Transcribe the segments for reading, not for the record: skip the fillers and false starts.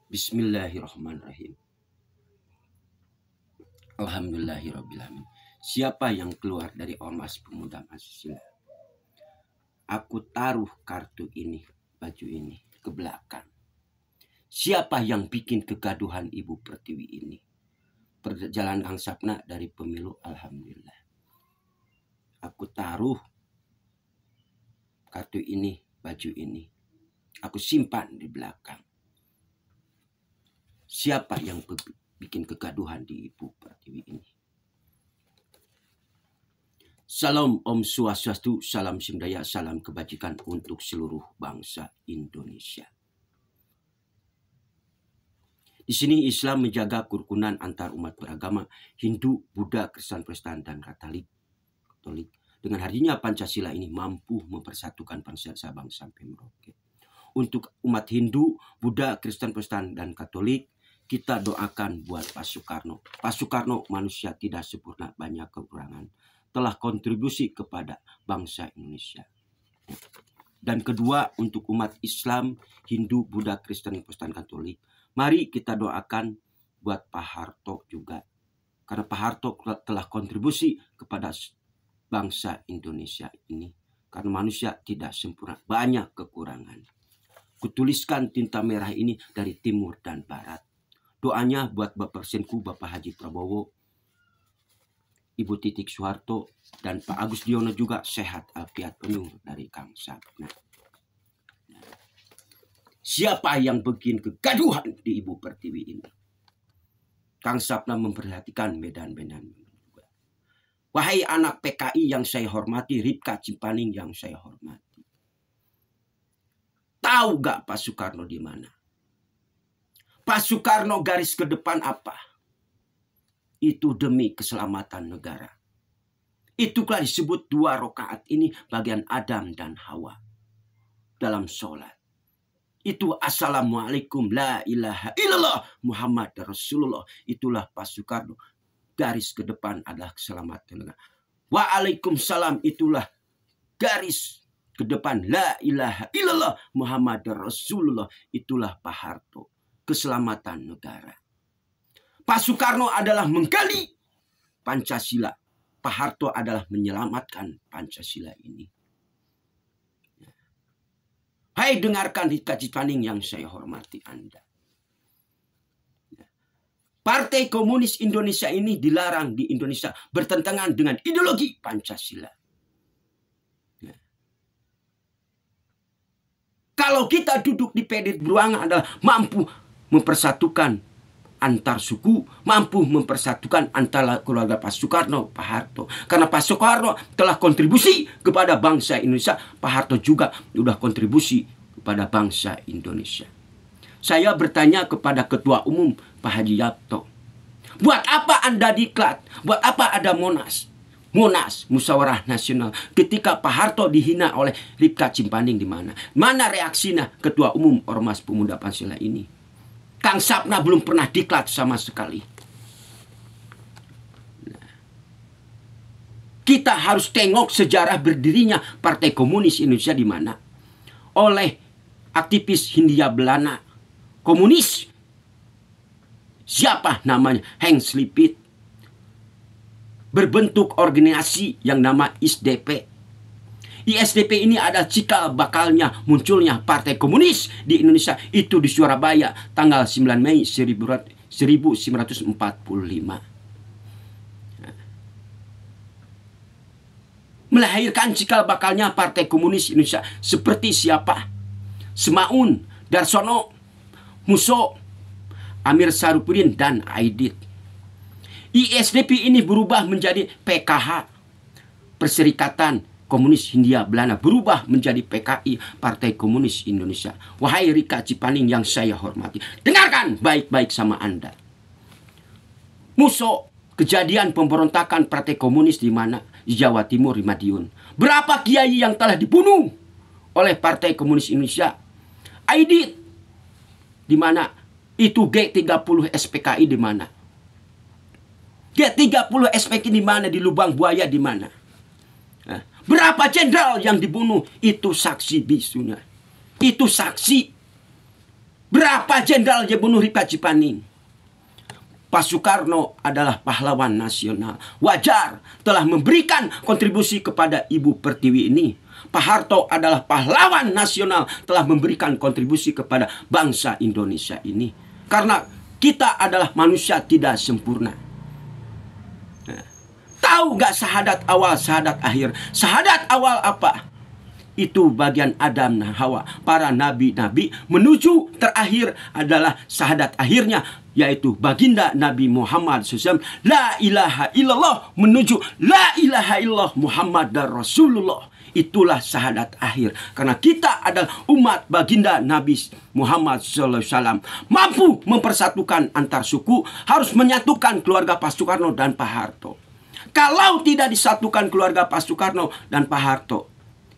Bismillahirrahmanirrahim. Alhamdulillahirrabbilalamin. Siapa yang keluar dari Ormas Pemuda Pancasila? Aku taruh kartu ini, baju ini ke belakang. Siapa yang bikin kegaduhan Ibu Pertiwi ini? Perjalanan Angsapna dari pemilu, alhamdulillah. Aku taruh kartu ini, baju ini. Aku simpan di belakang. Siapa yang bikin kegaduhan di Ibu Pertiwi ini? Salam Om Swastiastu, salam Simdaya, salam kebajikan untuk seluruh bangsa Indonesia. Di sini Islam menjaga kerukunan antar umat beragama Hindu, Buddha, Kristen, Protestan, dan Katolik. Dengan hadirnya Pancasila ini mampu mempersatukan bangsa Sabang sampai Merauke. Untuk umat Hindu, Buddha, Kristen, Protestan, dan Katolik, kita doakan buat Pak Soekarno. Pak Soekarno manusia tidak sempurna, banyak kekurangan. Telah kontribusi kepada bangsa Indonesia. Dan kedua, untuk umat Islam, Hindu, Buddha, Kristen, Protestan, Katolik, mari kita doakan buat Pak Harto juga. Karena Pak Harto telah kontribusi kepada bangsa Indonesia ini. Karena manusia tidak sempurna, banyak kekurangan. Kutuliskan tinta merah ini dari timur dan barat. Doanya buat Bapak Presiden Bapak Haji Prabowo, Ibu Titik Soeharto, dan Pak Agus Diono juga sehat alfiat penuh dari Kang Sapna. Siapa yang bikin kegaduhan di Ibu Pertiwi ini? Kang Sapna memperhatikan medan-medan. Wahai anak PKI yang saya hormati, Ripka Cimpaning yang saya hormati. Tahu gak Pak Soekarno di mana? Pak Soekarno garis ke depan apa? Itu demi keselamatan negara. Itulah disebut 2 rakaat ini bagian Adam dan Hawa dalam sholat. Itu assalamualaikum la ilaha illallah Muhammad Rasulullah. Itulah Pak Soekarno. Garis ke depan adalah keselamatan negara. Waalaikumsalam, itulah garis ke depan la ilaha illallah Muhammad Rasulullah. Itulah Pak Harto. Keselamatan negara. Pak Soekarno adalah menggali Pancasila. Pak Harto adalah menyelamatkan Pancasila ini. Hai, dengarkan Ripka Cimpaning yang saya hormati Anda. Partai Komunis Indonesia ini dilarang di Indonesia bertentangan dengan ideologi Pancasila. Kalau kita duduk di PD Perjuangan adalah mampu mempersatukan antar suku, mampu mempersatukan antara keluarga Pak Soekarno, Pak Harto. Karena Pak Soekarno telah kontribusi kepada bangsa Indonesia, Pak Harto juga sudah kontribusi kepada bangsa Indonesia. Saya bertanya kepada Ketua Umum Pak Haji Yapto, buat apa Anda diklat? Buat apa ada Monas? Monas, Musyawarah Nasional. Ketika Pak Harto dihina oleh Ripka Cimpaning di mana? Mana reaksinya Ketua Umum Ormas Pemuda Pancasila ini? Kang Sapna belum pernah diklat sama sekali. Kita harus tengok sejarah berdirinya Partai Komunis Indonesia di mana? Oleh aktivis Hindia Belanda komunis. Siapa namanya? Hans Lipit. Berbentuk organisasi yang nama ISDP. ISDP ini adalah cikal bakalnya munculnya Partai Komunis di Indonesia. Itu di Surabaya tanggal 9 Mei 1945. Melahirkan cikal bakalnya Partai Komunis Indonesia. Seperti siapa? Semaun, Darsono, Musso, Amir Sarupudin, dan Aidit. ISDP ini berubah menjadi PKH, Perserikatan Komunis Hindia Belanda, berubah menjadi PKI, Partai Komunis Indonesia. Wahai Ripka Cimpaning yang saya hormati, dengarkan baik-baik sama Anda. Musso, kejadian pemberontakan Partai Komunis di mana? Di Jawa Timur, di Madiun. Berapa kiai yang telah dibunuh oleh Partai Komunis Indonesia? Aidit, di mana? Itu G30 SPKI di mana? G30 SPKI di mana? Di Lubang Buaya di mana? Berapa jenderal yang dibunuh? Itu saksi bisunya. Itu saksi. Berapa jenderal yang bunuh Ripka Cipaning? Pak Soekarno adalah pahlawan nasional. Wajar telah memberikan kontribusi kepada Ibu Pertiwi ini. Pak Harto adalah pahlawan nasional, telah memberikan kontribusi kepada bangsa Indonesia ini. Karena kita adalah manusia tidak sempurna. Nah, tahu gak syahadat awal, syahadat akhir? Syahadat awal apa? Itu bagian Adam dan Hawa, para nabi-nabi, menuju terakhir adalah syahadat akhirnya, yaitu baginda Nabi Muhammad SAW. La ilaha illallah menuju la ilaha illallah Muhammad dan Rasulullah. Itulah syahadat akhir. Karena kita adalah umat baginda Nabi Muhammad SAW. Mampu mempersatukan antar suku, harus menyatukan keluarga Pak Soekarno dan Pak Harto. Kalau tidak disatukan keluarga Pak Soekarno dan Pak Harto,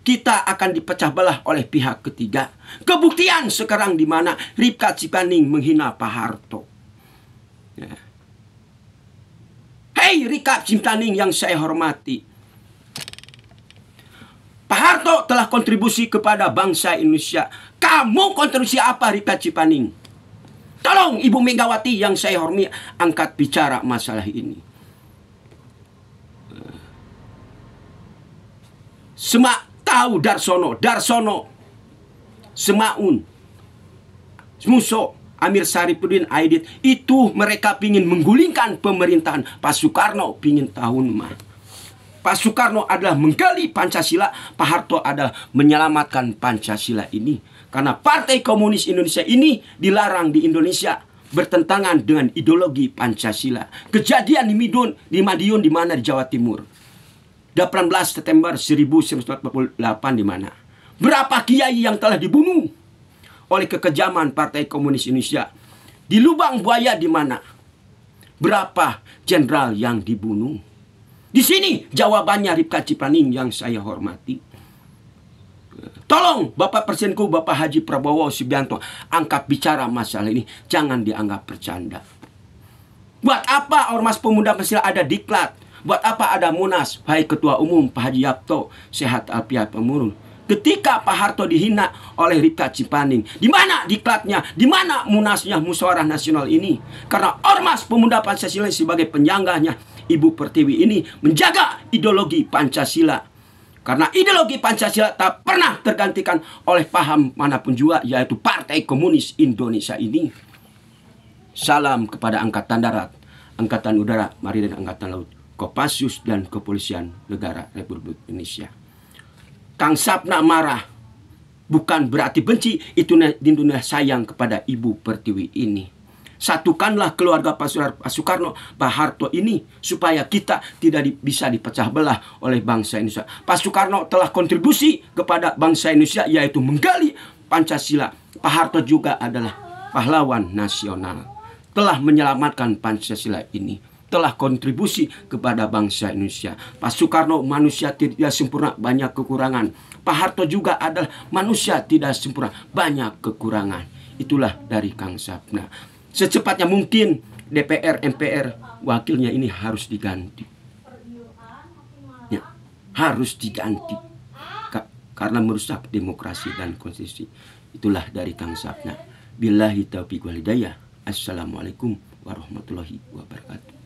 kita akan dipecah belah oleh pihak ketiga. Kebuktian sekarang di mana Ripka Cipaning menghina Pak Harto. Ya. Hei Ripka Cipaning yang saya hormati, Pak Harto telah kontribusi kepada bangsa Indonesia. Kamu kontribusi apa, Ripka Cipaning? Tolong Ibu Megawati yang saya hormati angkat bicara masalah ini. Semak tahu Darsono, Semaun, Muso, Amir Syarifuddin Aidit, itu mereka pingin menggulingkan pemerintahan. Pak Soekarno pingin tahun mah. Pak Soekarno adalah menggali Pancasila, Pak Harto adalah menyelamatkan Pancasila ini. Karena Partai Komunis Indonesia ini dilarang di Indonesia, bertentangan dengan ideologi Pancasila. Kejadian di Madiun di mana di Jawa Timur. 18 September 1948 di mana? Berapa kiai yang telah dibunuh oleh kekejaman Partai Komunis Indonesia? Di Lubang Buaya di mana? Berapa jenderal yang dibunuh? Di sini jawabannya Ripka Cipaning yang saya hormati. Tolong Bapak Presidenku, Bapak Haji Prabowo Subianto, angkat bicara masalah ini. Jangan dianggap bercanda. Buat apa Ormas Pemuda Pancasila ada diklat? Buat apa ada Munas? Hai Ketua Umum Pak Haji Yapto, sehat alfiat pemurun. Ketika Pak Harto dihina oleh Ripka Cipaning, di mana diklatnya? Di mana Munasnya Musyawarah Nasional ini? Karena Ormas Pemuda Pancasila sebagai penyanggahnya Ibu Pertiwi ini menjaga ideologi Pancasila. Karena ideologi Pancasila tak pernah tergantikan oleh paham manapun juga, yaitu Partai Komunis Indonesia ini. Salam kepada Angkatan Darat, Angkatan Udara, Marinir dan Angkatan Laut, Kopassus dan Kepolisian Negara Republik Indonesia. Kang Sapna marah bukan berarti benci, itu Dindunia sayang kepada Ibu Pertiwi ini. Satukanlah keluarga Pak Soekarno, Pak Harto ini supaya kita tidak bisa dipecah belah oleh bangsa Indonesia. Pak Soekarno telah kontribusi kepada bangsa Indonesia, yaitu menggali Pancasila. Pak Harto juga adalah pahlawan nasional, telah menyelamatkan Pancasila ini, telah kontribusi kepada bangsa Indonesia. Pak Soekarno manusia tidak sempurna, banyak kekurangan. Pak Harto juga adalah manusia tidak sempurna, banyak kekurangan. Itulah dari Kang Sapna. Secepatnya mungkin DPR, MPR, wakilnya ini harus diganti. Ya, harus diganti. Karena merusak demokrasi dan konstitusi. Itulah dari Kang Sapna. Billahi taufiq wal hidayah. Assalamualaikum warahmatullahi wabarakatuh.